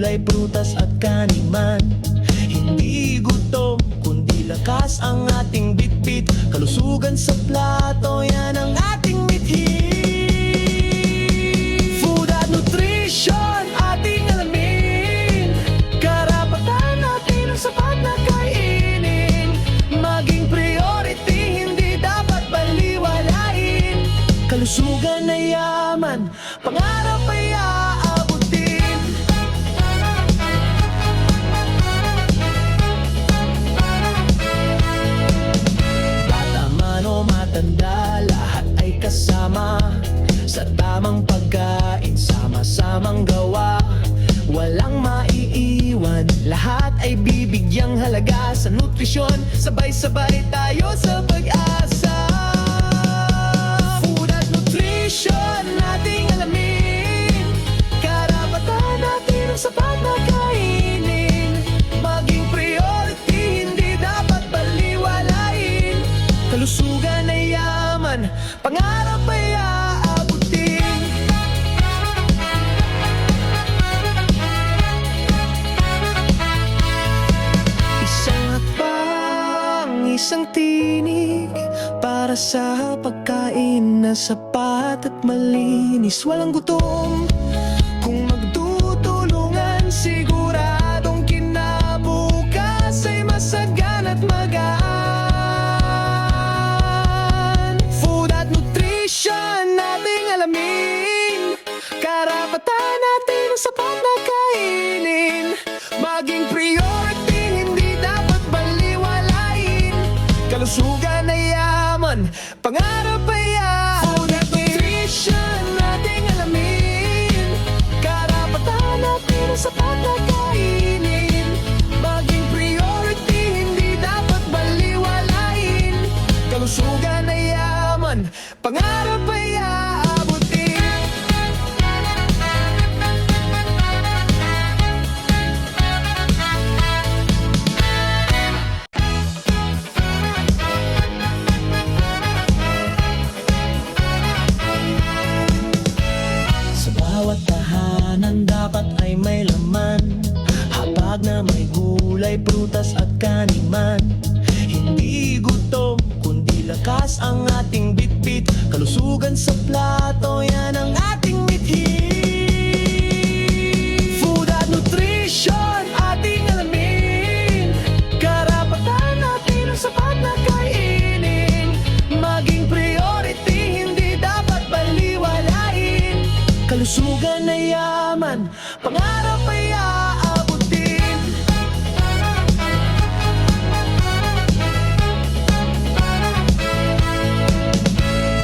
gulay, prutas at kaniman. Hindi gutom, kundi lakas ang ating bitbit. Kalusugan sa plato, yan ang ating mithin. Food at nutrition, ating alamin. Karapatan natin ang sapat na kainin. Maging priority, hindi dapat baliwalain. Kalusugan na yaman, pangarap ay aabutin. Bata man o matanda, lahat ay kasama. Sa tamang pagkain, sama-samang gawa. Walang maiiwan, lahat ay bibigyang halaga. Sa nutrisyon, sabay-sabay tayo sa pag-asa. Food at nutrition, ating alamin. Karapatan natin ang sapat na kainin. Maging priority, hindi dapat baliwalain. Kalusugan ay yaman, pangarap ay aabutin. Isang hakbang, isang tinig, para sa pagkain na sapat at malinis. Walang gutom kung magtutulungan, siguradong kinabukas ay masagan at magaan. Food at nutrition, nating alamin. Karapatan natin ang sapat na kainin. Maging priority, hindi dapat baliwalain. Kalusugan na yaman, pangarap ay Food at nutrition, nating alamin. Karapatan natin ang sapat na kainin. Maging priority, hindi dapat baliwalain. Kalusugan na yaman, pangarap ay aabutin. Sa bawat tahanan dapat ay may laman. Hapag na may gulay, prutas at kaniman. Hindi gutom, kundi lakas ang ating bitbit. Kalusugan sa plato, yan ang ating mithin. Food at nutrition, ating alamin. Karapatan natin ang sapat na kainin. Maging priority, hindi dapat baliwalain. Kalusugan na yaman, pangarap ay aabutin.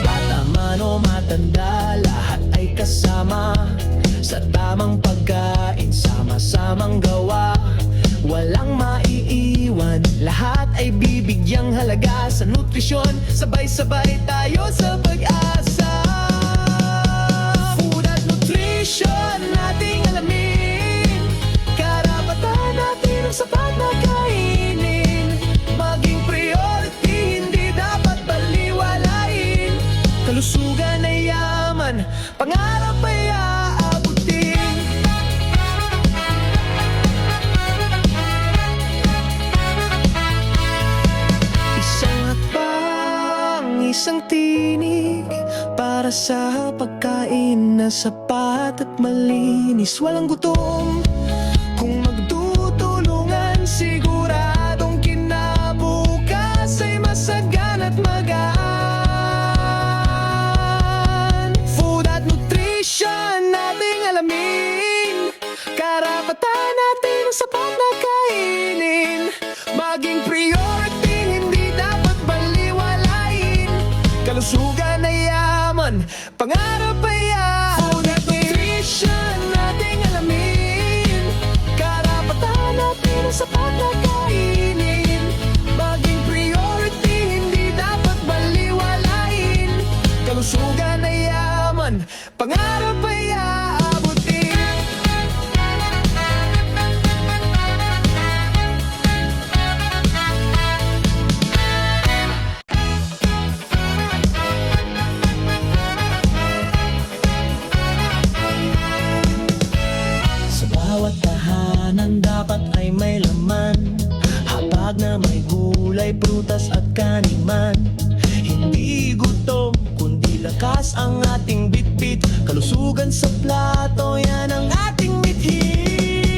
Bata man o matanda, lahat ay kasama. Sa tamang pagkain, sama-samang gawa. Walang maiiwan, lahat ay bibigyang halaga. Sa nutrisyon, sabay-sabay tayo sa pag-asa. Food at nutrition, nating alamin. Karapatan natin ang sapat na kainin. Maging priority, hindi dapat baliwalain. Kalusugan na yaman, pangarap ay aabutin. Isang hakbang, isang tinig, para sa pagkain na sapat at malinis. Walang gutom kung magtutulungan, siguradong kinabukas ay masagan at magaan. Food at nutrition, nating alamin. Karapatan natin ang sapat na kainin. Maging priority, hindi dapat baliwalain. Kalusugan na yaman, pangarap ay Food at nutrition, nating alamin. Karapatan natin ang sapat na kainin. Maging priority, hindi dapat baliwalain. Kalusugan na yaman, pangarap ay aabutin. dapat ay may laman. Habag na may gulay, prutas at kaniman. Hindi gutom, kundi lakas ang ating bitbit. Kalusugan sa plato, yan ang ating mithin.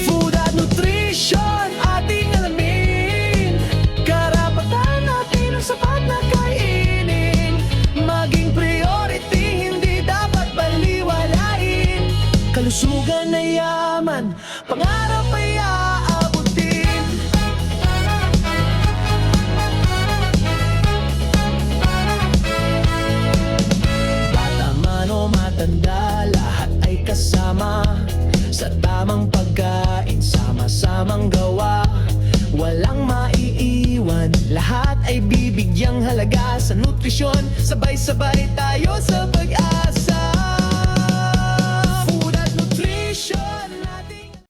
Food at nutrition, ating alamin. Karapatan natin ang sapat na kainin. Maging priority, hindi dapat baliwalain. Kalusugan na yaman, pangarap ay aabutin. Bata man o matanda, lahat ay kasama. Sa tamang pagkain, sama-samang gawa. Walang maiiwan, lahat ay bibigyang halaga. Sa nutrisyon, sabay-sabay tayo sa pag-asa.